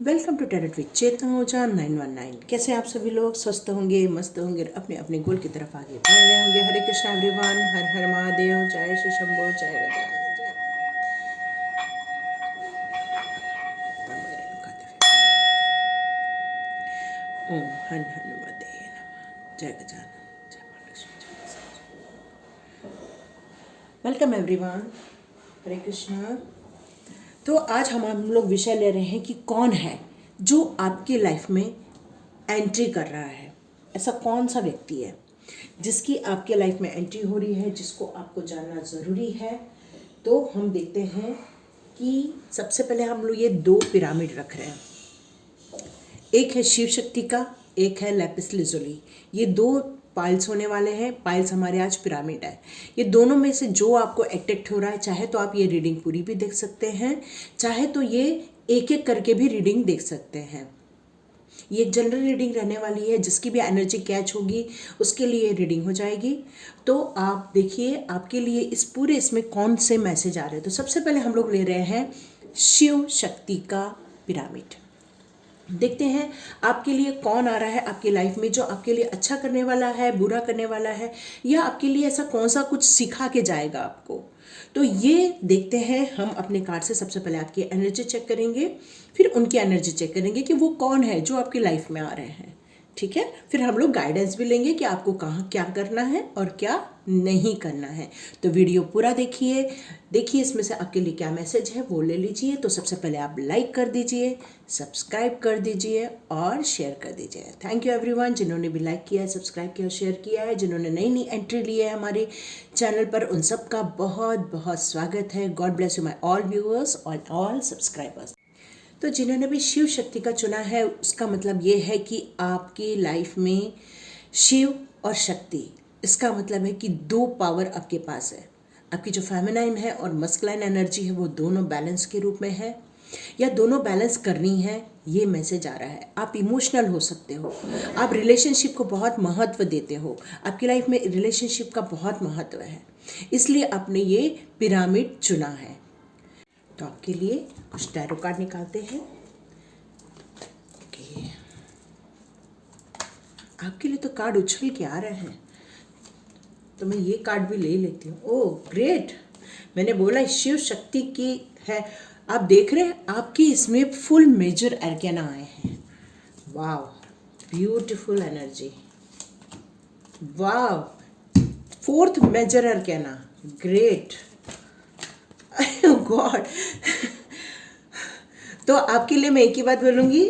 Welcome to tarot with चेतन ओझा 919। कैसे आप सभी लोग स्वस्थ होंगे, मस्त होंगे, अपने अपने गोल की तरफ आगे बढ़ रहे होंगे। हरे कृष्णा एवरीवन, हर हर महादेव, जय श्री शंभो, जय गजानन, जय ओम हन हनुमते नमः, जय गजानन, जय महालक्ष्मी, जय। वेलकम एवरीवन, हरे कृष्णा। तो आज हम लोग विषय ले रहे हैं कि कौन है जो आपकी लाइफ में एंट्री कर रहा है। ऐसा कौन सा व्यक्ति है जिसकी आपके लाइफ में एंट्री हो रही है, जिसको आपको जानना ज़रूरी है। तो हम देखते हैं कि सबसे पहले हम लोग ये दो पिरामिड रख रहे हैं। एक है शिव शक्ति का, एक है लैपिस लाजुली। ये दो पाइल्स होने वाले हैं। पाइल्स हमारे आज पिरामिड है। ये दोनों में से जो आपको अट्रैक्ट हो रहा है, चाहे तो आप ये रीडिंग पूरी भी देख सकते हैं, चाहे तो ये एक एक करके भी रीडिंग देख सकते हैं। ये जनरल रीडिंग रहने वाली है। जिसकी भी एनर्जी कैच होगी उसके लिए रीडिंग हो जाएगी। तो आप देखिए आपके लिए इस पूरे इसमें कौन से मैसेज आ रहे हैं। तो सबसे पहले हम लोग ले रहे हैं शिव शक्ति का पिरामिड। देखते हैं आपके लिए कौन आ रहा है आपकी लाइफ में, जो आपके लिए अच्छा करने वाला है, बुरा करने वाला है, या आपके लिए ऐसा कौन सा कुछ सिखा के जाएगा आपको। तो ये देखते हैं हम अपने कार्ड से। सबसे पहले आपकी एनर्जी चेक करेंगे, फिर उनकी एनर्जी चेक करेंगे कि वो कौन है जो आपकी लाइफ में आ रहे हैं। ठीक है, फिर हम लोग गाइडेंस भी लेंगे कि आपको कहाँ क्या करना है और क्या नहीं करना है। तो वीडियो पूरा देखिए इसमें से आपके लिए क्या मैसेज है वो ले लीजिए। तो सबसे पहले आप लाइक कर दीजिए, सब्सक्राइब कर दीजिए और शेयर कर दीजिए। थैंक यू एवरीवन, जिन्होंने भी लाइक किया है, सब्सक्राइब किया और शेयर किया है। जिन्होंने नई नई एंट्री ली है हमारे चैनल पर, उन सबका बहुत बहुत स्वागत है। God bless you my all viewers और ऑल सब्सक्राइबर्स। तो जिन्होंने भी शिव शक्ति का चुना है, उसका मतलब ये है कि आपकी लाइफ में शिव और शक्ति, इसका मतलब है कि दो पावर आपके पास है। आपकी जो फेमिनाइन है और मस्कुलाइन एनर्जी है वो दोनों बैलेंस के रूप में है, या दोनों बैलेंस करनी है, ये मैसेज आ रहा है। आप इमोशनल हो सकते हो, आप रिलेशनशिप को बहुत महत्व देते हो, आपकी लाइफ में रिलेशनशिप का बहुत महत्व है, इसलिए आपने ये पिरामिड चुना है। तो आपके लिए कुछ टैरो कार्ड निकालते हैं। ओके, आपके लिए तो कार्ड उछल के आ रहे हैं, तो मैं ये कार्ड भी ले लेती हूँ। ओह ग्रेट, मैंने बोला शिव शक्ति की है। आप देख रहे हैं आपकी इसमें फुल मेजर एर्गेना आए हैं। वाव, ब्यूटीफुल एनर्जी। वाव, फोर्थ मेजर एर्गेना, ग्रेट गॉड। तो आपके लिए मैं एक ही बात बोलूँगी,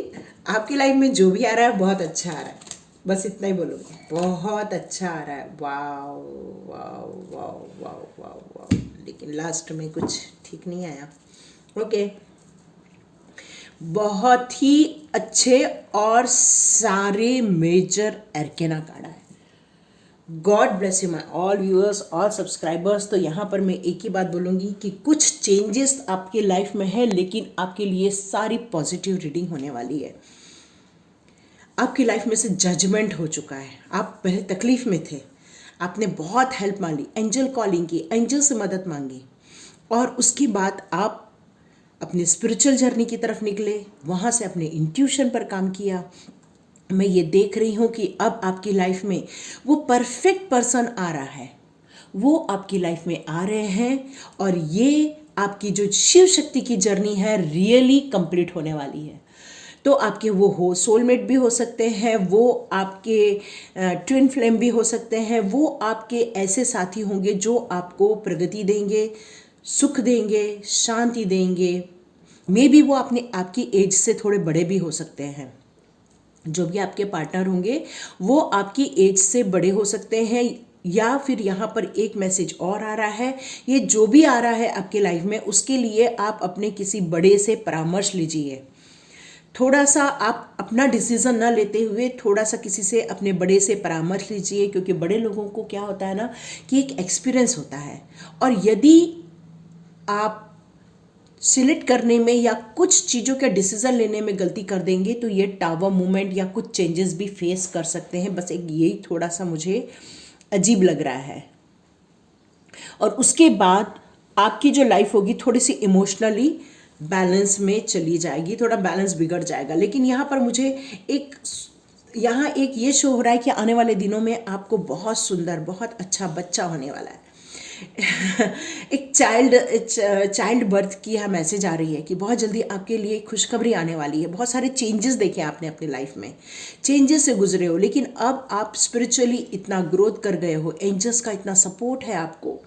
आपकी लाइफ में जो भी आ रहा है बहुत अच्छा आ रहा है, बस इतना ही बोलूँगी, बहुत अच्छा आ रहा है। Wow wow wow wow wow wow, लेकिन लास्ट में कुछ ठीक नहीं आया। ओके, बहुत ही अच्छे और सारे मेजर एर्केना कार्ड है। God bless you my all viewers, all subscribers. तो यहाँ पर मैं एक ही बात बोलूँगी कि कुछ चेंजेस आपकी लाइफ में है, लेकिन आपके लिए सारी पॉजिटिव रीडिंग होने वाली है। आपकी लाइफ में से जजमेंट हो चुका है। आप पहले तकलीफ में थे, आपने बहुत हेल्प मांगी, एंजल कॉलिंग की, एंजल से मदद मांगी, और उसके बाद आप अपने स्पिरिचुअल जर्नी की तरफ निकले, वहाँ से अपने इंट्यूशन पर काम किया। मैं ये देख रही हूँ कि अब आपकी लाइफ में वो परफेक्ट पर्सन आ रहा है, वो आपकी लाइफ में आ रहे हैं, और ये आपकी जो शिव शक्ति की जर्नी है रियली कंप्लीट होने वाली है। तो आपके वो हो सोलमेट भी हो सकते हैं, वो आपके ट्विन फ्लेम भी हो सकते हैं, वो आपके ऐसे साथी होंगे जो आपको प्रगति देंगे, सुख देंगे, शांति देंगे। मे बी वो आपकी एज से थोड़े बड़े भी हो सकते हैं। जो भी आपके पार्टनर होंगे वो आपकी एज से बड़े हो सकते हैं, या फिर यहाँ पर एक मैसेज और आ रहा है, ये जो भी आ रहा है आपके लाइफ में, उसके लिए आप अपने किसी बड़े से परामर्श लीजिए। थोड़ा सा आप अपना डिसीजन ना लेते हुए थोड़ा सा किसी से, अपने बड़े से परामर्श लीजिए, क्योंकि बड़े लोगों को क्या होता है ना कि एक एक्सपीरियंस होता है, और यदि आप सिलेक्ट करने में या कुछ चीज़ों का डिसीजन लेने में गलती कर देंगे तो ये टावर मूवमेंट या कुछ चेंजेस भी फेस कर सकते हैं। बस एक यही थोड़ा सा मुझे अजीब लग रहा है। और उसके बाद आपकी जो लाइफ होगी थोड़ी सी इमोशनली बैलेंस में चली जाएगी, थोड़ा बैलेंस बिगड़ जाएगा। लेकिन यहाँ पर मुझे यहाँ एक ये शो हो रहा है कि आने वाले दिनों में आपको बहुत सुंदर, बहुत अच्छा बच्चा होने वाला है। एक चाइल्ड बर्थ की यहाँ मैसेज आ रही है कि बहुत जल्दी आपके लिए खुशखबरी आने वाली है। बहुत सारे चेंजेस देखे आपने अपनी लाइफ में, चेंजेस से गुजरे हो, लेकिन अब आप स्पिरिचुअली इतना ग्रोथ कर गए हो, एंजल्स का इतना सपोर्ट है आपको,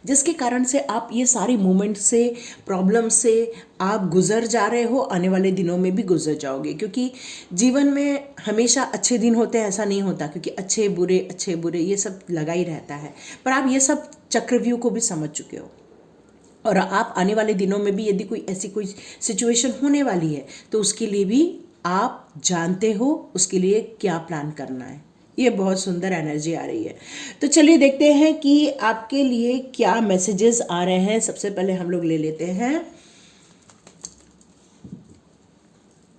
जिसके कारण से आप ये सारी मोमेंट से, प्रॉब्लम से आप गुजर जा रहे हो, आने वाले दिनों में भी गुजर जाओगे। क्योंकि जीवन में हमेशा अच्छे दिन होते हैं ऐसा नहीं होता, क्योंकि अच्छे बुरे ये सब लगा ही रहता है। पर आप ये सब चक्रव्यूह को भी समझ चुके हो, और आप आने वाले दिनों में भी यदि कोई सिचुएशन होने वाली है तो उसके लिए भी आप जानते हो उसके लिए क्या प्लान करना है। ये बहुत सुंदर एनर्जी आ रही है। तो चलिए देखते हैं कि आपके लिए क्या मैसेजेस आ रहे हैं। सबसे पहले हम लोग ले लेते हैं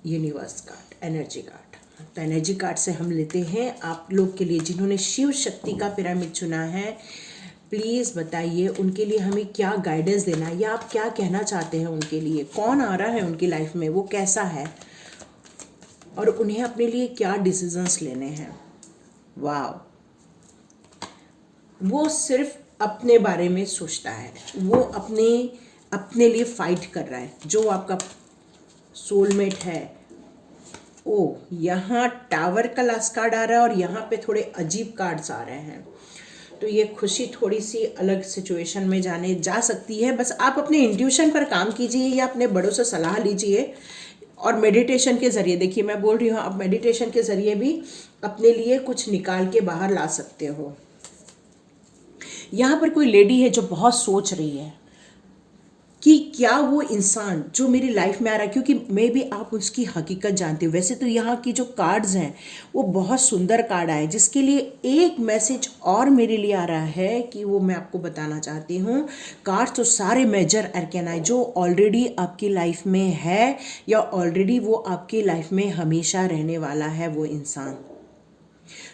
यूनिवर्स कार्ड, एनर्जी कार्ड। तो एनर्जी कार्ड से हम लेते हैं आप लोग के लिए जिन्होंने शिव शक्ति का पिरामिड चुना है। प्लीज़ बताइए उनके लिए हमें क्या गाइडेंस देना है, या आप क्या कहना चाहते हैं उनके लिए, कौन आ रहा है उनकी लाइफ में, वो कैसा है, और उन्हें अपने लिए क्या डिसीजंस लेने हैं। वाह, वो सिर्फ अपने बारे में सोचता है, वो अपने लिए फाइट कर रहा है। जो आपका सोलमेट है, ओ यहाँ टावर का लास्ट कार्ड आ रहा है और यहाँ पे थोड़े अजीब कार्ड्स आ रहे हैं। तो ये खुशी थोड़ी सी अलग सिचुएशन में जाने जा सकती है। बस आप अपने इंट्यूशन पर काम कीजिए या अपने बड़ों से सलाह लीजिए, और मेडिटेशन के ज़रिए, देखिए मैं बोल रही हूँ, आप मेडिटेशन के ज़रिए भी अपने लिए कुछ निकाल के बाहर ला सकते हो। यहाँ पर कोई लेडी है जो बहुत सोच रही है कि क्या वो इंसान जो मेरी लाइफ में आ रहा है, क्योंकि मे भी आप उसकी हकीकत जानते हो। वैसे तो यहाँ की जो कार्ड्स हैं वो बहुत सुंदर कार्ड आए, जिसके लिए एक मैसेज और मेरे लिए आ रहा है कि वो मैं आपको बताना चाहती हूँ। कार्ड्स तो सारे मेजर अरकान आए जो ऑलरेडी आपकी लाइफ में है, या ऑलरेडी वो आपकी लाइफ में हमेशा रहने वाला है। वो इंसान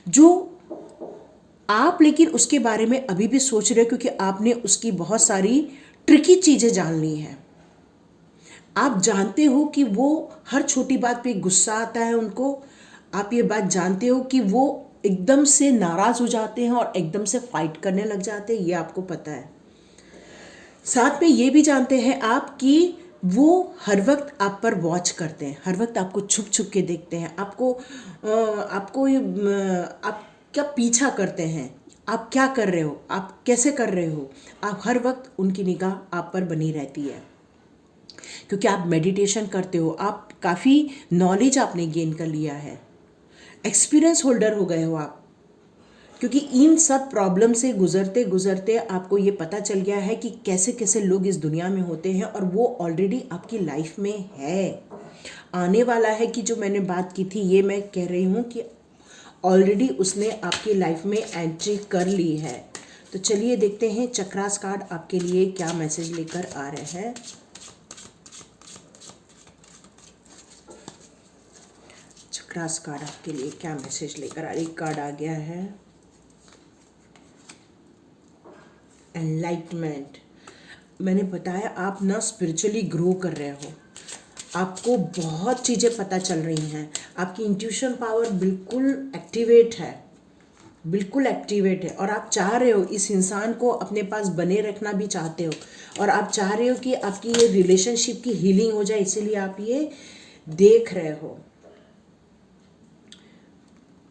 जो आप लेकिन उसके बारे में अभी भी सोच रहे हो, क्योंकि आपने उसकी बहुत सारी ट्रिकी चीज़ें जान ली हैं। आप जानते हो कि वो हर छोटी बात पे गुस्सा आता है उनको। आप ये बात जानते हो कि वो एकदम से नाराज़ हो जाते हैं और एकदम से फाइट करने लग जाते हैं, ये आपको पता है। साथ में ये भी जानते हैं आप कि वो हर वक्त आप पर वॉच करते हैं, हर वक्त आपको छुप छुप के देखते हैं, आपका पीछा करते हैं। आप क्या कर रहे हो, आप कैसे कर रहे हो, आप हर वक्त उनकी निगाह आप पर बनी रहती है। क्योंकि आप मेडिटेशन करते हो, आप काफ़ी नॉलेज आपने गेन कर लिया है, एक्सपीरियंस होल्डर हो गए हो आप। क्योंकि इन सब प्रॉब्लम से गुजरते गुजरते आपको ये पता चल गया है कि कैसे कैसे लोग इस दुनिया में होते हैं, और वो ऑलरेडी आपकी लाइफ में है, आने वाला है। कि जो मैंने बात की थी, ये मैं कह रही हूँ कि ऑलरेडी उसने आपकी लाइफ में एंट्री कर ली है। तो चलिए देखते हैं चक्रास कार्ड आपके लिए क्या मैसेज लेकर आ रहे हैं। चक्रास कार्ड आपके लिए क्या मैसेज लेकर आ रही। कार्ड आ गया है एनलाइटमेंट। मैंने बताया आप ना स्पिरिचुअली ग्रो कर रहे हो, आपको बहुत चीज़ें पता चल रही हैं, आपकी इंट्यूशन पावर बिल्कुल एक्टिवेट है, बिल्कुल एक्टिवेट है। और आप चाह रहे हो इस इंसान को अपने पास बने रखना भी चाहते हो, और आप चाह रहे हो कि आपकी ये रिलेशनशिप की हीलिंग हो जाए, इसीलिए आप ये देख रहे हो।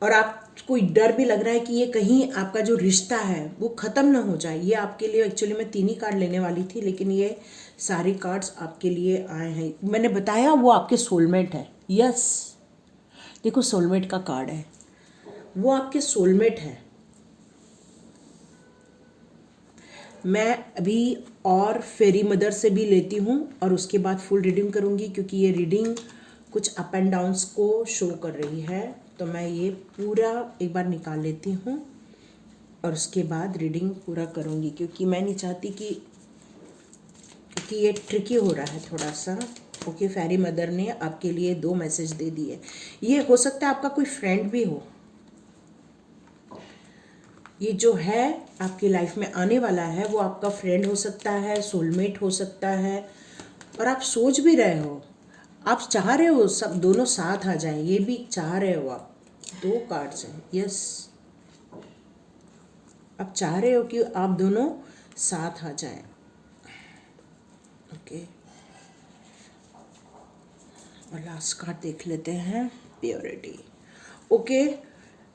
और आपको डर भी लग रहा है कि ये कहीं आपका जो रिश्ता है वो ख़त्म ना हो जाए। ये आपके लिए एक्चुअली मैं 3 ही कार्ड लेने वाली थी, लेकिन ये सारे कार्ड्स आपके लिए आए हैं। मैंने बताया वो आपके सोलमेट है। यस, देखो सोलमेट का कार्ड है, वो आपके सोलमेट है। मैं अभी और फेरी मदर से भी लेती हूँ और उसके बाद फुल रीडिंग करूँगी, क्योंकि ये रीडिंग कुछ अप एंड डाउन्स को शो कर रही है। तो मैं ये पूरा एक बार निकाल लेती हूँ और उसके बाद रीडिंग पूरा करूँगी, क्योंकि मैं नहीं चाहती क्योंकि ये ट्रिकी हो रहा है थोड़ा सा। ओके, फेरी मदर ने आपके लिए 2 मैसेज दे दिए। ये हो सकता है आपका कोई फ्रेंड भी हो, ये जो है आपकी लाइफ में आने वाला है वो आपका फ्रेंड हो सकता है, सोलमेट हो सकता है, और आप सोच भी रहे हो, आप चाह रहे हो सब दोनों साथ आ जाएं, ये भी चाह रहे हो आप। 2 कार्ड्स हैं, यस, आप चाह रहे हो कि आप दोनों साथ आ जाएं। ओके, और लास्ट कार्ड देख लेते हैं, प्योरिटी। ओके,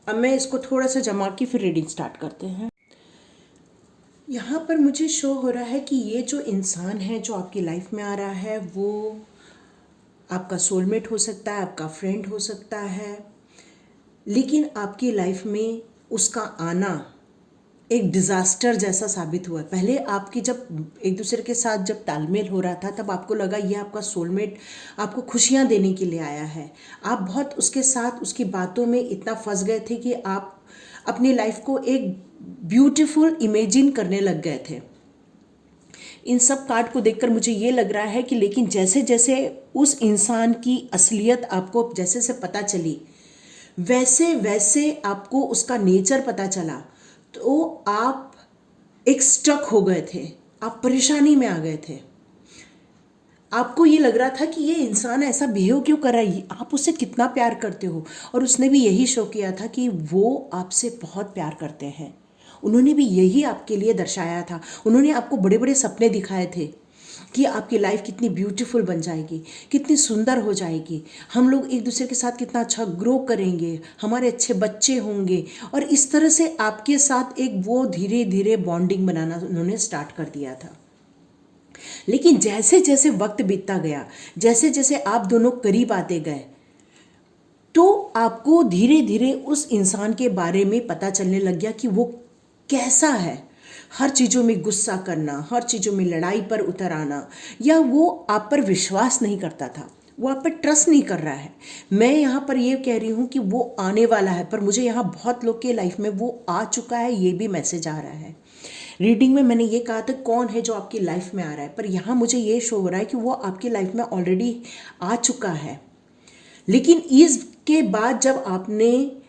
अब मैं इसको थोड़ा सा जमा के फिर रीडिंग स्टार्ट करते हैं। यहाँ पर मुझे शो हो रहा है कि ये जो इंसान है जो आपकी लाइफ में आ रहा है वो आपका सोलमेट हो सकता है, आपका फ्रेंड हो सकता है, लेकिन आपकी लाइफ में उसका आना एक डिज़ास्टर जैसा साबित हुआ है। पहले आपकी जब एक दूसरे के साथ जब तालमेल हो रहा था तब आपको लगा ये आपका सोलमेट आपको खुशियाँ देने के लिए आया है। आप बहुत उसके साथ उसकी बातों में इतना फंस गए थे कि आप अपनी लाइफ को एक ब्यूटीफुल इमेजिन करने लग गए थे। इन सब कार्ड को देखकर मुझे ये लग रहा है कि लेकिन जैसे जैसे उस इंसान की असलियत आपको जैसे से पता चली, वैसे वैसे आपको उसका नेचर पता चला, तो आप एक स्टक हो गए थे, आप परेशानी में आ गए थे। आपको ये लग रहा था कि ये इंसान ऐसा बिहेव क्यों कर रहा है, आप उससे कितना प्यार करते हो। और उसने भी यही शो किया था कि वो आपसे बहुत प्यार करते हैं। उन्होंने भी यही आपके लिए दर्शाया था। उन्होंने आपको बड़े बड़े सपने दिखाए थे कि आपकी लाइफ कितनी ब्यूटीफुल बन जाएगी, कितनी सुंदर हो जाएगी, हम लोग एक दूसरे के साथ कितना अच्छा ग्रो करेंगे, हमारे अच्छे बच्चे होंगे। और इस तरह से आपके साथ एक वो धीरे धीरे बॉन्डिंग बनाना उन्होंने स्टार्ट कर दिया था। लेकिन जैसे जैसे वक्त बीतता गया, जैसे जैसे आप दोनों करीब आते गए, तो आपको धीरे धीरे उस इंसान के बारे में पता चलने लग गया कि वो कैसा है। हर चीज़ों में गुस्सा करना, हर चीज़ों में लड़ाई पर उतर आना, या वो आप पर विश्वास नहीं करता था, वो आप पर ट्रस्ट नहीं कर रहा है। मैं यहाँ पर ये कह रही हूँ कि वो आने वाला है, पर मुझे यहाँ बहुत लोग के लाइफ में वो आ चुका है, ये भी मैसेज आ रहा है। रीडिंग में मैंने ये कहा था कौन है जो आपकी लाइफ में आ रहा है, पर यहाँ मुझे ये शो हो रहा है कि वो आपकी लाइफ में ऑलरेडी आ चुका है। लेकिन इसके बाद जब आपने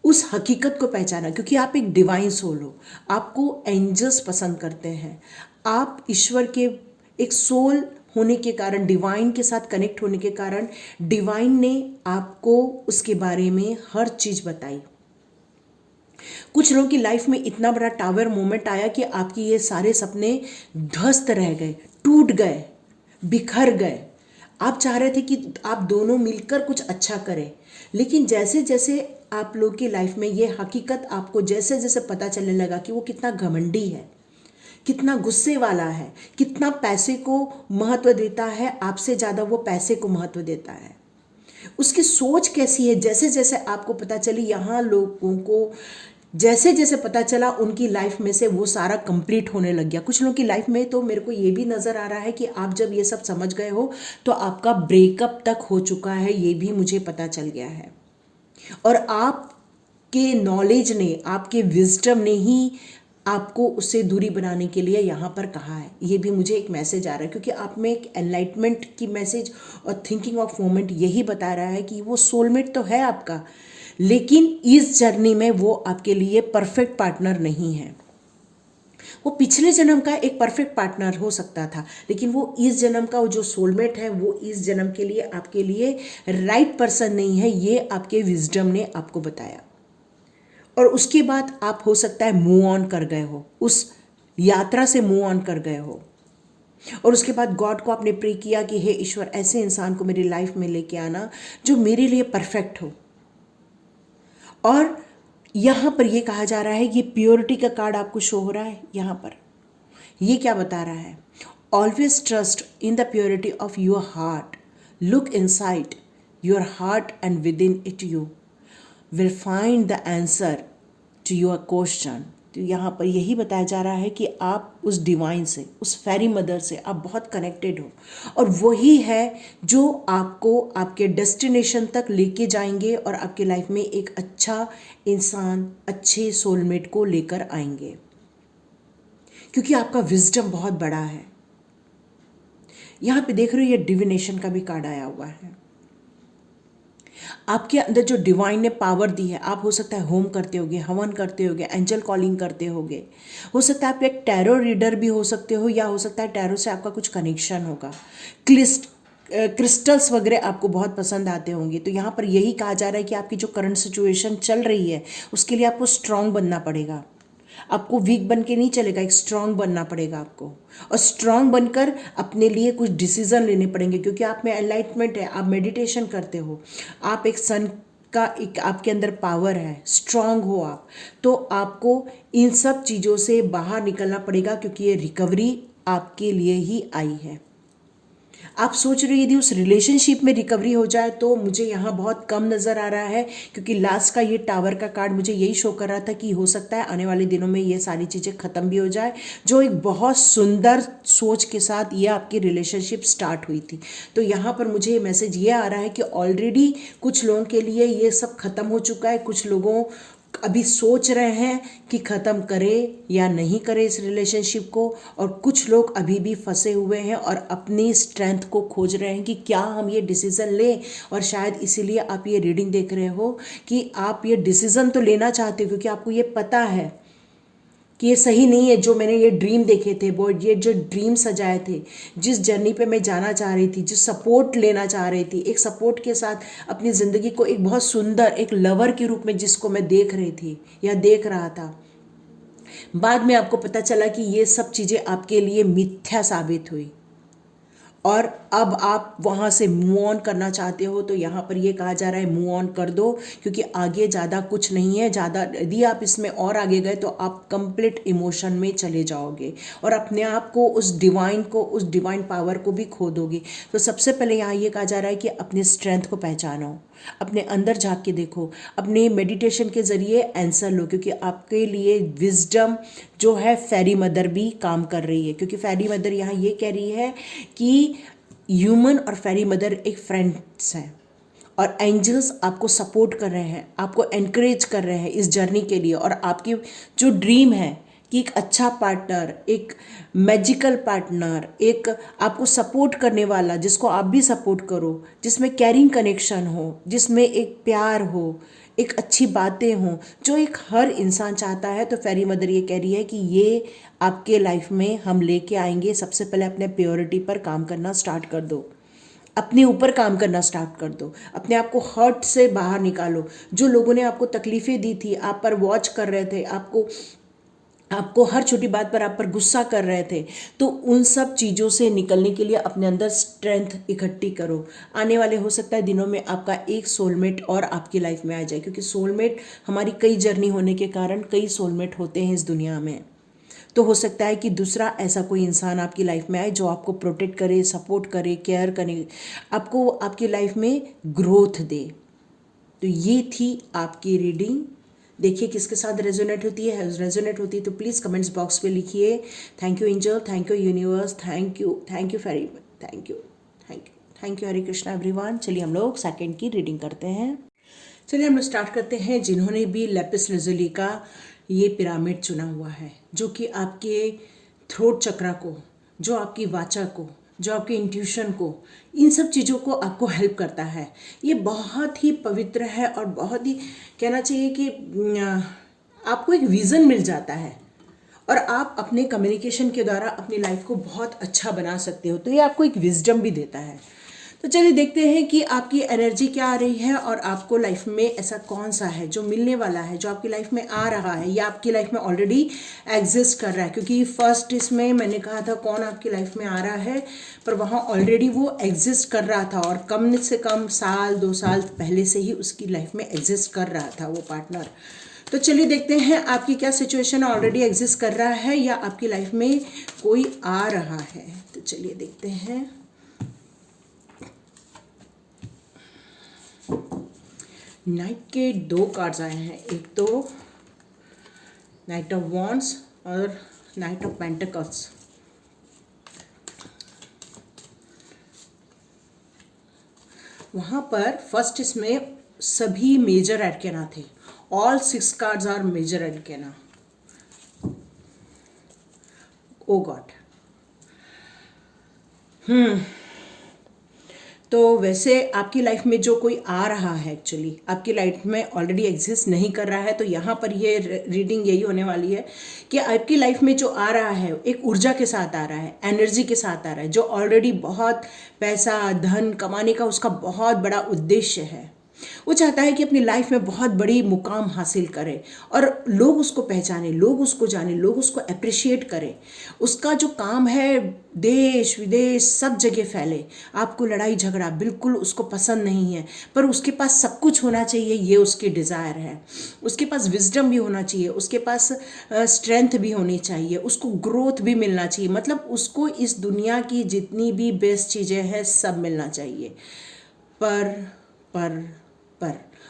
उस हकीकत को पहचाना, क्योंकि आप एक डिवाइन सोल हो, आपको एंजल्स पसंद करते हैं, आप ईश्वर के एक सोल होने के कारण, डिवाइन के साथ कनेक्ट होने के कारण डिवाइन ने आपको उसके बारे में हर चीज़ बताई। कुछ लोगों की लाइफ में इतना बड़ा टावर मोमेंट आया कि आपकी ये सारे सपने ध्वस्त रह गए, टूट गए, बिखर गए। आप चाह रहे थे कि आप दोनों मिलकर कुछ अच्छा करें, लेकिन जैसे जैसे आप लोग की लाइफ में ये हकीकत आपको जैसे जैसे पता चलने लगा कि वो कितना घमंडी है, कितना गुस्से वाला है, कितना पैसे को महत्व देता है, आपसे ज़्यादा वो पैसे को महत्व देता है, उसकी सोच कैसी है, जैसे जैसे आपको पता चली, यहाँ लोगों को जैसे जैसे पता चला उनकी लाइफ में से वो सारा कंप्लीट होने लग गया। कुछ लोगों की लाइफ में तो मेरे को ये भी नज़र आ रहा है कि आप जब ये सब समझ गए हो तो आपका ब्रेकअप तक हो चुका है, ये भी मुझे पता चल गया है। और आपके नॉलेज ने, आपके विजडम ने ही आपको उससे दूरी बनाने के लिए यहाँ पर कहा है, ये भी मुझे एक मैसेज आ रहा है, क्योंकि आप में एक एनलाइटमेंट की मैसेज और थिंकिंग ऑफ मोमेंट यही बता रहा है कि वो सोलमेट तो है आपका, लेकिन इस जर्नी में वो आपके लिए परफेक्ट पार्टनर नहीं है। वो पिछले जन्म का एक परफेक्ट पार्टनर हो सकता था, लेकिन वो इस जन्म का जो सोलमेट है वो इस जन्म के लिए आपके लिए राइट पर्सन नहीं है, ये आपके विजडम ने आपको बताया। और उसके बाद आप हो सकता है मूव ऑन कर गए हो, उस यात्रा से मूव ऑन कर गए हो, और उसके बाद गॉड को आपने प्रे किया कि हे ईश्वर, ऐसे इंसान को मेरी लाइफ में लेके आना जो मेरे लिए परफेक्ट हो। और यहाँ पर ये कहा जा रहा है, ये प्योरिटी का कार्ड आपको शो हो रहा है। यहाँ पर ये क्या बता रहा है? Always trust in the purity of your heart, look inside your heart and within it you will find the answer to your question. तो यहाँ पर यही बताया जा रहा है कि आप उस डिवाइन से, उस फेरी मदर से आप बहुत कनेक्टेड हो, और वही है जो आपको आपके डेस्टिनेशन तक लेके जाएंगे और आपके लाइफ में एक अच्छा इंसान, अच्छे सोलमेट को लेकर आएंगे, क्योंकि आपका विजडम बहुत बड़ा है। यहाँ पे देख रहे हो ये डिविनेशन का भी कार्ड आया हुआ है। आपके अंदर जो डिवाइन ने पावर दी है, आप हो सकता है होम करते होगे, हवन करते होगे, एंजल कॉलिंग करते होगे, हो सकता है आप एक टैरो रीडर भी हो सकते हो, या हो सकता है टैरो से आपका कुछ कनेक्शन होगा। क्रिस्टल्स वगैरह आपको बहुत पसंद आते होंगे। तो यहाँ पर यही कहा जा रहा है कि आपकी जो करंट सिचुएशन चल रही है उसके लिए आपको स्ट्रांग बनना पड़ेगा। आपको वीक बन के नहीं चलेगा, एक स्ट्रांग बनना पड़ेगा आपको, और स्ट्रांग बनकर अपने लिए कुछ डिसीजन लेने पड़ेंगे, क्योंकि आप में एनलाइटमेंट है, आप मेडिटेशन करते हो, आप एक सन का एक आपके अंदर पावर है, स्ट्रांग हो आप, तो आपको इन सब चीज़ों से बाहर निकलना पड़ेगा, क्योंकि ये रिकवरी आपके लिए ही आई है। आप सोच रहे हो यदि उस रिलेशनशिप में रिकवरी हो जाए, तो मुझे यहाँ बहुत कम नज़र आ रहा है, क्योंकि लास्ट का ये टावर का कार्ड मुझे यही शो कर रहा था कि हो सकता है आने वाले दिनों में ये सारी चीज़ें ख़त्म भी हो जाए, जो एक बहुत सुंदर सोच के साथ ये आपकी रिलेशनशिप स्टार्ट हुई थी। तो यहाँ पर मुझे ये मैसेज ये आ रहा है कि ऑलरेडी कुछ लोगों के लिए ये सब ख़त्म हो चुका है, कुछ लोगों अभी सोच रहे हैं कि ख़त्म करें या नहीं करें इस रिलेशनशिप को, और कुछ लोग अभी भी फंसे हुए हैं और अपनी स्ट्रेंथ को खोज रहे हैं कि क्या हम ये डिसीज़न लें। और शायद इसीलिए आप ये रीडिंग देख रहे हो कि आप ये डिसीज़न तो लेना चाहते हो, क्योंकि आपको ये पता है कि ये सही नहीं है। जो मैंने ये ड्रीम देखे थे, वो ये जो ड्रीम सजाए थे, जिस जर्नी पे मैं जाना चाह रही थी, जिस सपोर्ट लेना चाह रही थी, एक सपोर्ट के साथ अपनी ज़िंदगी को एक बहुत सुंदर एक लवर के रूप में जिसको मैं देख रही थी या देख रहा था, बाद में आपको पता चला कि ये सब चीज़ें आपके लिए मिथ्या साबित हुई, और अब आप वहाँ से मूव ऑन करना चाहते हो। तो यहाँ पर ये कहा जा रहा है मूव ऑन कर दो, क्योंकि आगे ज़्यादा कुछ नहीं है। ज़्यादा यदि आप इसमें और आगे गए तो आप कंप्लीट इमोशन में चले जाओगे और अपने आप को उस डिवाइन पावर को भी खो दोगे। तो सबसे पहले यहाँ ये कहा जा रहा है कि अपने स्ट्रेंथ को पहचानो, अपने अंदर झांक के देखो, अपने मेडिटेशन के ज़रिए आंसर लो, क्योंकि आपके लिए विजडम जो है फेरी मदर भी काम कर रही है। क्योंकि फेरी मदर यहाँ ये कह रही है कि ह्यूमन और फेरी मदर एक फ्रेंड्स हैं, और एंजल्स आपको सपोर्ट कर रहे हैं, आपको एनकरेज कर रहे हैं इस जर्नी के लिए। और आपकी जो ड्रीम है कि एक अच्छा पार्टनर, एक मैजिकल पार्टनर, एक आपको सपोर्ट करने वाला, जिसको आप भी सपोर्ट करो, जिसमें कैरिंग कनेक्शन हो, जिसमें एक प्यार हो, एक अच्छी बातें हों, जो एक हर इंसान चाहता है। तो फेरी मदर ये कह रही है कि ये आपके लाइफ में हम लेके आएंगे। सबसे पहले अपने प्योरिटी पर काम करना स्टार्ट कर दो, अपने ऊपर काम करना स्टार्ट कर दो, अपने आप को हर्ट से बाहर निकालो। जो लोगों ने आपको तकलीफ़ें दी थी, आप पर वॉच कर रहे थे, आपको हर छोटी बात पर आप पर गुस्सा कर रहे थे, तो उन सब चीज़ों से निकलने के लिए अपने अंदर स्ट्रेंथ इकट्ठी करो। आने वाले हो सकता है दिनों में आपका एक सोलमेट और आपकी लाइफ में आ जाए, क्योंकि सोलमेट हमारी कई जर्नी होने के कारण कई सोलमेट होते हैं इस दुनिया में। तो हो सकता है कि दूसरा ऐसा कोई इंसान आपकी लाइफ में आए जो आपको प्रोटेक्ट करे, सपोर्ट करे, केयर करे, आपको आपकी लाइफ में ग्रोथ दे। तो ये थी आपकी रीडिंग। देखिए किसके साथ रेजोनेट होती है। रेजोनेट होती है तो प्लीज़ कमेंट्स बॉक्स पे लिखिए। Thank you angel, thank you universe, thank you fairy, thank you Hare Krishna everyone. चलिए हम लोग सेकंड की रीडिंग करते हैं। चलिए हम लोग स्टार्ट करते हैं। जिन्होंने भी लेपिस लाजुली का ये पिरामिड चुना हुआ है, जो कि आपके थ्रोट चक्रा को, जो आपकी वाचा को, जो आपके इंट्यूशन को, इन सब चीज़ों को आपको हेल्प करता है। ये बहुत ही पवित्र है और बहुत ही कहना चाहिए कि आपको एक विज़न मिल जाता है और आप अपने कम्युनिकेशन के द्वारा अपनी लाइफ को बहुत अच्छा बना सकते हो। तो ये आपको एक विजडम भी देता है। तो चलिए देखते हैं कि आपकी एनर्जी क्या आ रही है और आपको लाइफ में ऐसा कौन सा है जो मिलने वाला है, जो आपकी लाइफ में आ रहा है या आपकी लाइफ में ऑलरेडी एग्जिस्ट कर रहा है। क्योंकि फर्स्ट इसमें मैंने कहा था कौन आपकी लाइफ में आ रहा है, पर वहाँ ऑलरेडी वो एग्जिस्ट कर रहा था और कम से कम साल 2 साल पहले से ही उसकी लाइफ में एग्जिस्ट कर रहा था वो पार्टनर। तो चलिए देखते हैं आपकी क्या सिचुएशन ऑलरेडी एग्जिस्ट कर रहा है या आपकी लाइफ में कोई आ रहा है। तो चलिए देखते हैं। नाइट के 2 कार्ड्स आए हैं, एक तो नाइट ऑफ वॉन्ड्स और नाइट ऑफ पेंटिकल्स। वहाँ पर फर्स्ट इसमें सभी मेजर एडकेना थे। All 6 cards are major arcana. Oh God. तो वैसे आपकी लाइफ में जो कोई आ रहा है, एक्चुअली आपकी लाइफ में ऑलरेडी एग्जिस्ट नहीं कर रहा है, तो यहाँ पर ये रीडिंग यही होने वाली है कि आपकी लाइफ में जो आ रहा है एक ऊर्जा के साथ आ रहा है, एनर्जी के साथ आ रहा है, जो ऑलरेडी बहुत पैसा धन कमाने का उसका बहुत बड़ा उद्देश्य है। वो चाहता है कि अपनी लाइफ में बहुत बड़ी मुकाम हासिल करे और लोग उसको पहचाने, लोग उसको जाने, लोग उसको अप्रिशिएट करें। उसका जो काम है देश विदेश सब जगह फैले। आपको लड़ाई झगड़ा बिल्कुल उसको पसंद नहीं है, पर उसके पास सब कुछ होना चाहिए, ये उसकी डिज़ायर है। उसके पास विजडम भी होना चाहिए, उसके पास स्ट्रेंथ भी होनी चाहिए, उसको ग्रोथ भी मिलना चाहिए, मतलब उसको इस दुनिया की जितनी भी बेस्ट चीज़ें हैं सब मिलना चाहिए। पर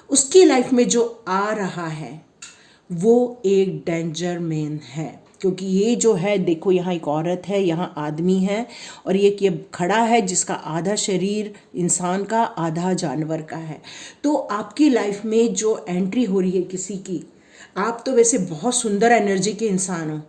उसकी लाइफ में जो आ रहा है वो एक डेंजर मैन है, क्योंकि ये जो है देखो, यहाँ एक औरत है, यहाँ आदमी है, और ये खड़ा है जिसका आधा शरीर इंसान का आधा जानवर का है। तो आपकी लाइफ में जो एंट्री हो रही है किसी की, आप तो वैसे बहुत सुंदर एनर्जी के इंसान हो,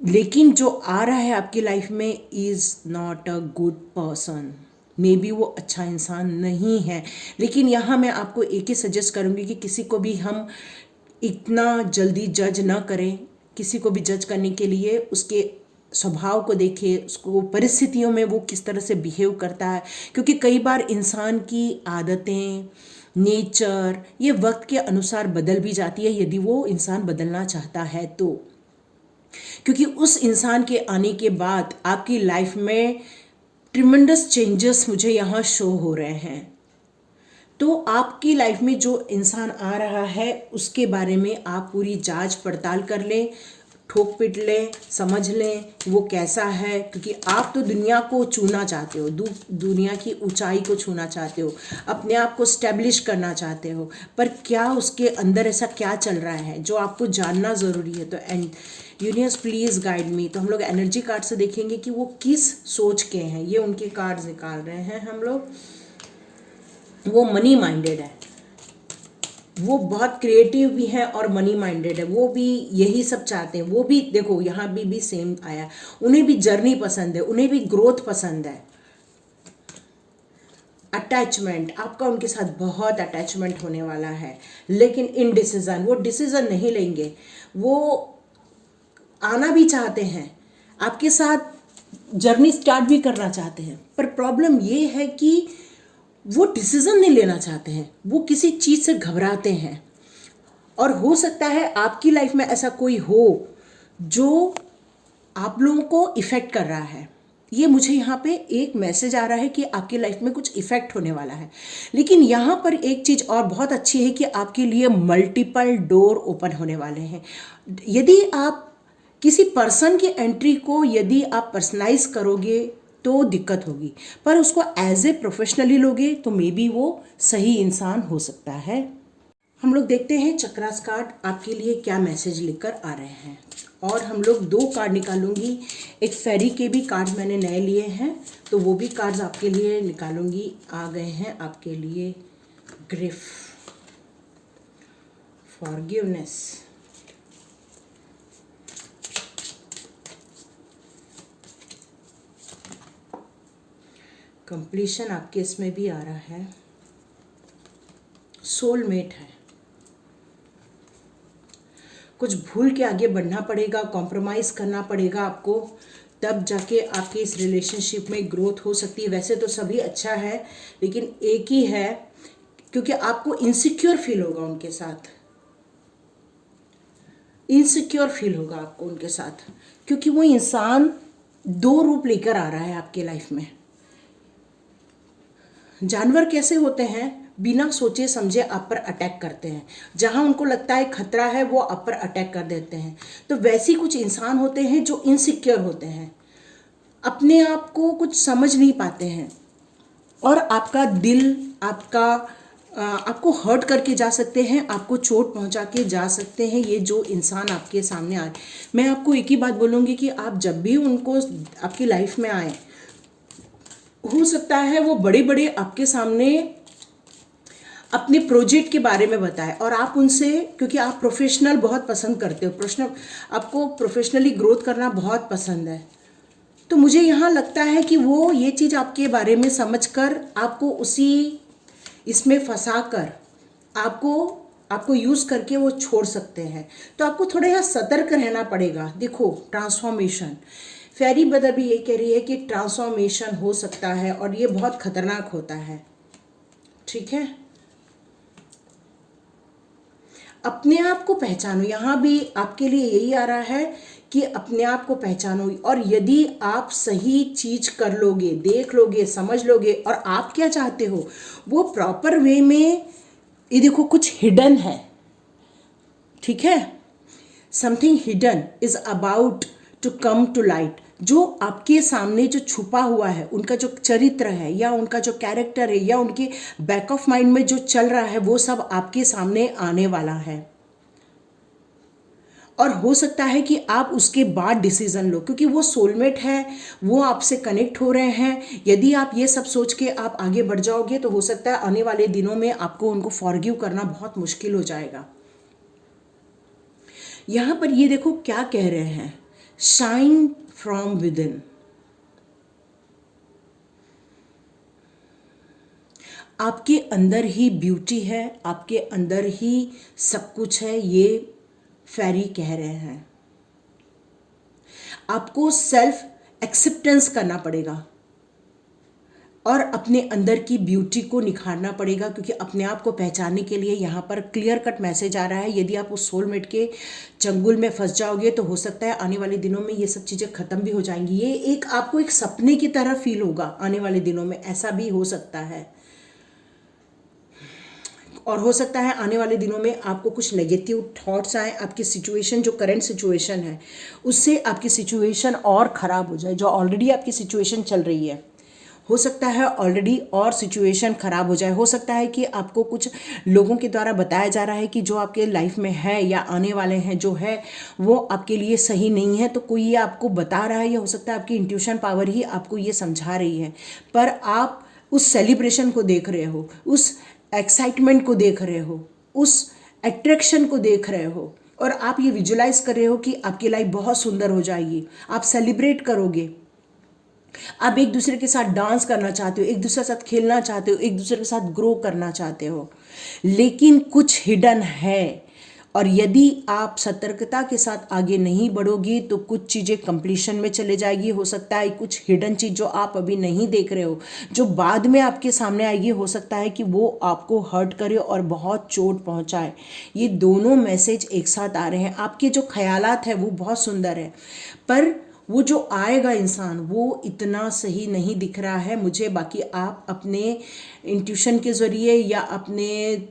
लेकिन जो आ रहा है आपकी लाइफ में is not a good person. May be वो अच्छा इंसान नहीं है, लेकिन यहाँ मैं आपको एक ही सजेस्ट करूँगी कि किसी को भी हम इतना जल्दी जज ना करें। किसी को भी जज करने के लिए उसके स्वभाव को देखें, उसको परिस्थितियों में वो किस तरह से बिहेव करता है, क्योंकि कई बार इंसान की आदतें, नेचर ये वक्त के अनुसार बदल भी जाती है, यदि वो इंसान बदलना चाहता है तो। क्योंकि उस इंसान के आने के बाद आपकी लाइफ में ट्रिमेंडस चेंजेस मुझे यहाँ शो हो रहे हैं। तो आपकी लाइफ में जो इंसान आ रहा है उसके बारे में आप पूरी जांच पड़ताल कर लें, ठोक पीट लें, समझ लें वो कैसा है, क्योंकि आप तो दुनिया को छूना चाहते हो, दुनिया की ऊंचाई को छूना चाहते हो, अपने आप को स्टैब्लिश करना चाहते हो, पर क्या उसके अंदर ऐसा क्या चल रहा है जो आपको जानना ज़रूरी है। तो यूनिवर्स प्लीज़ गाइड मी। तो हम लोग एनर्जी कार्ड से देखेंगे कि वो किस सोच के हैं। ये उनके कार्ड्स निकाल रहे हैं हम लोग। वो मनी माइंडेड है, वो बहुत क्रिएटिव भी है और मनी माइंडेड है, वो भी यही सब चाहते हैं। वो भी देखो यहाँ भी सेम आया, उन्हें भी जर्नी पसंद है, उन्हें भी ग्रोथ पसंद है। अटैचमेंट, आपका उनके साथ बहुत अटैचमेंट होने वाला है, लेकिन इनडिसीजन, वो डिसीजन नहीं लेंगे। वो आना भी चाहते हैं, आपके साथ जर्नी स्टार्ट भी करना चाहते हैं, पर प्रॉब्लम ये है कि वो डिसीजन नहीं लेना चाहते हैं, वो किसी चीज़ से घबराते हैं। और हो सकता है आपकी लाइफ में ऐसा कोई हो जो आप लोगों को इफ़ेक्ट कर रहा है। ये मुझे यहाँ पे एक मैसेज आ रहा है कि आपकी लाइफ में कुछ इफ़ेक्ट होने वाला है। लेकिन यहाँ पर एक चीज़ और बहुत अच्छी है कि आपके लिए मल्टीपल डोर ओपन होने वाले हैं। यदि आप किसी पर्सन की एंट्री को यदि आप पर्सनलाइज करोगे तो दिक्कत होगी, पर उसको एज ए प्रोफेशनली लोगे तो मे बी वो सही इंसान हो सकता है। हम लोग देखते हैं चक्रास कार्ड आपके लिए क्या मैसेज लेकर आ रहे हैं। और हम लोग 2 कार्ड निकालूंगी, एक फेरी के भी कार्ड्स मैंने नए लिए हैं तो वो भी कार्ड्स आपके लिए निकालूंगी। आ गए हैं आपके लिए ग्रिफ, फॉरगिवनेस, कंप्लीशन आपके इसमें भी आ रहा है, सोलमेट है। कुछ भूल के आगे बढ़ना पड़ेगा, कॉम्प्रोमाइज़ करना पड़ेगा आपको, तब जाके आपके इस रिलेशनशिप में ग्रोथ हो सकती है। वैसे तो सभी अच्छा है, लेकिन एक ही है क्योंकि आपको इनसिक्योर फील होगा उनके साथ, इनसिक्योर फील होगा आपको उनके साथ, क्योंकि वो इंसान 2 रूप लेकर आ रहा है आपके लाइफ में। जानवर कैसे होते हैं, बिना सोचे समझे आप पर अटैक करते हैं, जहां उनको लगता है खतरा है वो आप पर अटैक कर देते हैं। तो वैसे कुछ इंसान होते हैं जो इनसिक्योर होते हैं, अपने आप को कुछ समझ नहीं पाते हैं, और आपका दिल आपको हर्ट करके जा सकते हैं, आपको चोट पहुंचा के जा सकते हैं ये जो इंसान आपके सामने आए। मैं आपको एक ही बात बोलूँगी कि आप जब भी उनको आपकी लाइफ में आए, हो सकता है वो बड़े बड़े आपके सामने अपने प्रोजेक्ट के बारे में बताएं, और आप उनसे, क्योंकि आप प्रोफेशनल बहुत पसंद करते हो, आपको प्रोफेशनली ग्रोथ करना बहुत पसंद है, तो मुझे यहाँ लगता है कि वो ये चीज़ आपके बारे में समझकर आपको उसी इसमें फंसा कर आपको आपको यूज़ करके वो छोड़ सकते हैं। तो आपको थोड़ा यहाँ सतर्क रहना पड़ेगा। देखो, ट्रांसफॉर्मेशन, फेरी मदर भी ये कह रही है कि ट्रांसफॉर्मेशन हो सकता है और ये बहुत खतरनाक होता है। ठीक है, अपने आप को पहचानो। यहाँ भी आपके लिए यही आ रहा है कि अपने आप को पहचानो, और यदि आप सही चीज कर लोगे, देख लोगे, समझ लोगे और आप क्या चाहते हो वो प्रॉपर वे में, ये देखो कुछ हिडन है। ठीक है, something hidden is about to come to light. जो आपके सामने जो छुपा हुआ है, उनका जो चरित्र है या उनका जो कैरेक्टर है या उनके बैक ऑफ माइंड में जो चल रहा है, वो सब आपके सामने आने वाला है। और हो सकता है कि आप उसके बाद डिसीजन लो, क्योंकि वो सोलमेट है, वो आपसे कनेक्ट हो रहे हैं। यदि आप ये सब सोच के आप आगे बढ़ जाओगे तो हो सकता है आने वाले दिनों में आपको उनको फॉरगिव करना बहुत मुश्किल हो जाएगा। यहां पर ये देखो क्या कह रहे हैं, शाइन फ्रॉम विद इन। आपके अंदर ही ब्यूटी है, आपके अंदर ही सब कुछ है, ये फेरी कह रहे हैं। आपको सेल्फ एक्सेप्टेंस करना पड़ेगा और अपने अंदर की ब्यूटी को निखारना पड़ेगा, क्योंकि अपने आप को पहचानने के लिए यहाँ पर क्लियर कट मैसेज आ रहा है। यदि आप उस सोलमेट के चंगुल में फंस जाओगे तो हो सकता है आने वाले दिनों में ये सब चीज़ें खत्म भी हो जाएंगी। ये एक आपको एक सपने की तरह फील होगा आने वाले दिनों में, ऐसा भी हो सकता है। और हो सकता है आने वाले दिनों में आपको कुछ नेगेटिव थॉट्स आए, आपकी सिचुएशन जो करंट सिचुएशन है उससे आपकी सिचुएशन और ख़राब हो जाए। जो ऑलरेडी आपकी सिचुएशन चल रही है, हो सकता है ऑलरेडी और सिचुएशन ख़राब हो जाए। हो सकता है कि आपको कुछ लोगों के द्वारा बताया जा रहा है कि जो आपके लाइफ में है या आने वाले हैं जो है वो आपके लिए सही नहीं है, तो कोई ये आपको बता रहा है, या हो सकता है आपकी इंट्यूशन पावर ही आपको ये समझा रही है। पर आप उस सेलिब्रेशन को देख रहे हो, उस एक्साइटमेंट को देख रहे हो, उस अट्रैक्शन को देख रहे हो, और आप ये विजुलाइज कर रहे हो कि आपकी लाइफ बहुत सुंदर हो जाएगी, आप सेलिब्रेट करोगे, आप एक दूसरे के साथ डांस करना चाहते हो, एक दूसरे के साथ खेलना चाहते हो, एक दूसरे के साथ ग्रो करना चाहते हो। लेकिन कुछ हिडन है, और यदि आप सतर्कता के साथ आगे नहीं बढ़ोगी तो कुछ चीज़ें कंप्लीशन में चले जाएगी। हो सकता है कुछ हिडन चीज़ जो आप अभी नहीं देख रहे हो, जो बाद में आपके सामने आएगी, हो सकता है कि वो आपको हर्ट करे और बहुत चोट पहुंचाए। ये दोनों मैसेज एक साथ आ रहे हैं। आपके जो ख्यालात हैं वो बहुत सुंदर है, पर वो जो आएगा इंसान वो इतना सही नहीं दिख रहा है मुझे। बाकी आप अपने इंट्यूशन के ज़रिए या अपने,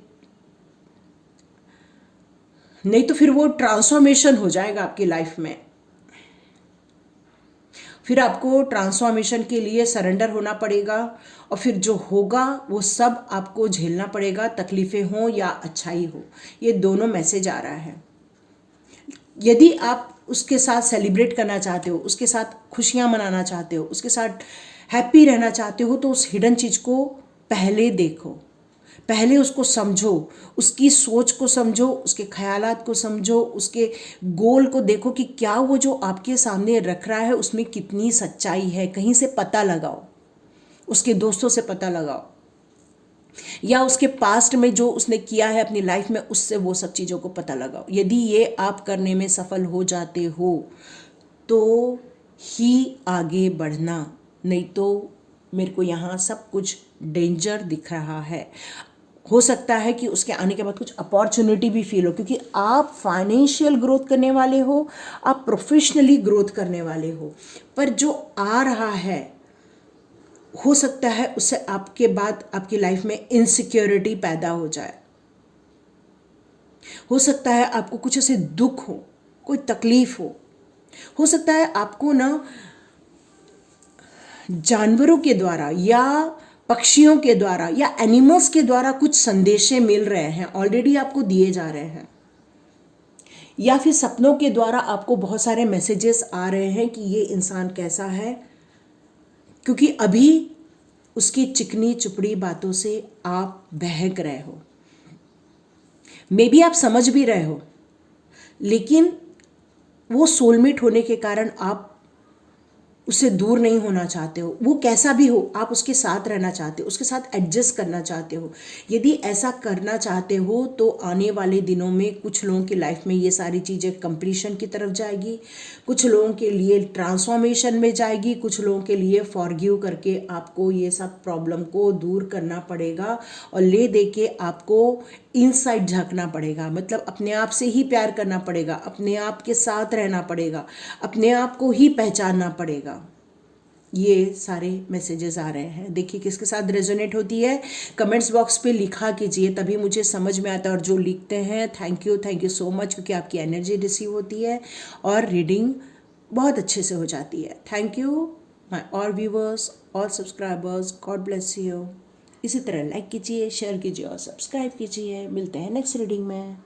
नहीं तो फिर वो ट्रांसफॉर्मेशन हो जाएगा आपकी लाइफ में। फिर आपको ट्रांसफॉर्मेशन के लिए सरेंडर होना पड़ेगा, और फिर जो होगा वो सब आपको झेलना पड़ेगा, तकलीफ़ें हों या अच्छाई हो। ये दोनों मैसेज आ रहा है। यदि आप उसके साथ सेलिब्रेट करना चाहते हो, उसके साथ खुशियाँ मनाना चाहते हो, उसके साथ हैप्पी रहना चाहते हो, तो उस हिडन चीज़ को पहले देखो, पहले उसको समझो, उसकी सोच को समझो, उसके ख्यालात को समझो, उसके गोल को देखो कि क्या वो जो आपके सामने रख रहा है उसमें कितनी सच्चाई है। कहीं से पता लगाओ, उसके दोस्तों से पता लगाओ, या उसके पास्ट में जो उसने किया है अपनी लाइफ में, उससे वो सब चीज़ों को पता लगाओ। यदि ये आप करने में सफल हो जाते हो तो ही आगे बढ़ना, नहीं तो मेरे को यहाँ सब कुछ डेंजर दिख रहा है। हो सकता है कि उसके आने के बाद कुछ अपॉर्चुनिटी भी फील हो, क्योंकि आप फाइनेंशियल ग्रोथ करने वाले हो, आप प्रोफेशनली ग्रोथ करने वाले हो, पर जो आ रहा है हो सकता है उससे आपके बाद आपकी लाइफ में इनसिक्योरिटी पैदा हो जाए। हो सकता है आपको कुछ ऐसे दुख हो, कोई तकलीफ हो सकता है आपको ना जानवरों के द्वारा या पक्षियों के द्वारा या एनिमल्स के द्वारा कुछ संदेशे मिल रहे हैं, ऑलरेडी आपको दिए जा रहे हैं, या फिर सपनों के द्वारा आपको बहुत सारे मैसेजेस आ रहे हैं कि ये इंसान कैसा है, क्योंकि अभी उसकी चिकनी चुपड़ी बातों से आप बहक रहे हो। मे बी आप समझ भी रहे हो, लेकिन वो सोलमेट होने के कारण आप उससे दूर नहीं होना चाहते हो, वो कैसा भी हो आप उसके साथ रहना चाहते हो, उसके साथ एडजस्ट करना चाहते हो। यदि ऐसा करना चाहते हो तो आने वाले दिनों में कुछ लोगों की लाइफ में ये सारी चीज़ें कंप्लीशन की तरफ जाएगी, कुछ लोगों के लिए ट्रांसफॉर्मेशन में जाएगी, कुछ लोगों के लिए फॉरगिव करके आपको ये सब प्रॉब्लम को दूर करना पड़ेगा और ले दे के आपको इनसाइड झांकना पड़ेगा। मतलब अपने आप से ही प्यार करना पड़ेगा, अपने आप के साथ रहना पड़ेगा, अपने आप को ही पहचानना पड़ेगा। ये सारे मैसेजेस आ रहे हैं, देखिए किसके साथ रेजोनेट होती है। कमेंट्स बॉक्स पे लिखा कीजिए, तभी मुझे समझ में आता है। और जो लिखते हैं थैंक यू सो मच, क्योंकि आपकी एनर्जी रिसीव होती है और रीडिंग बहुत अच्छे से हो जाती है। Thank you my all viewers, all subscribers, God bless you. इसी तरह लाइक कीजिए, शेयर कीजिए और सब्सक्राइब कीजिए। मिलते हैं नेक्स्ट रीडिंग में।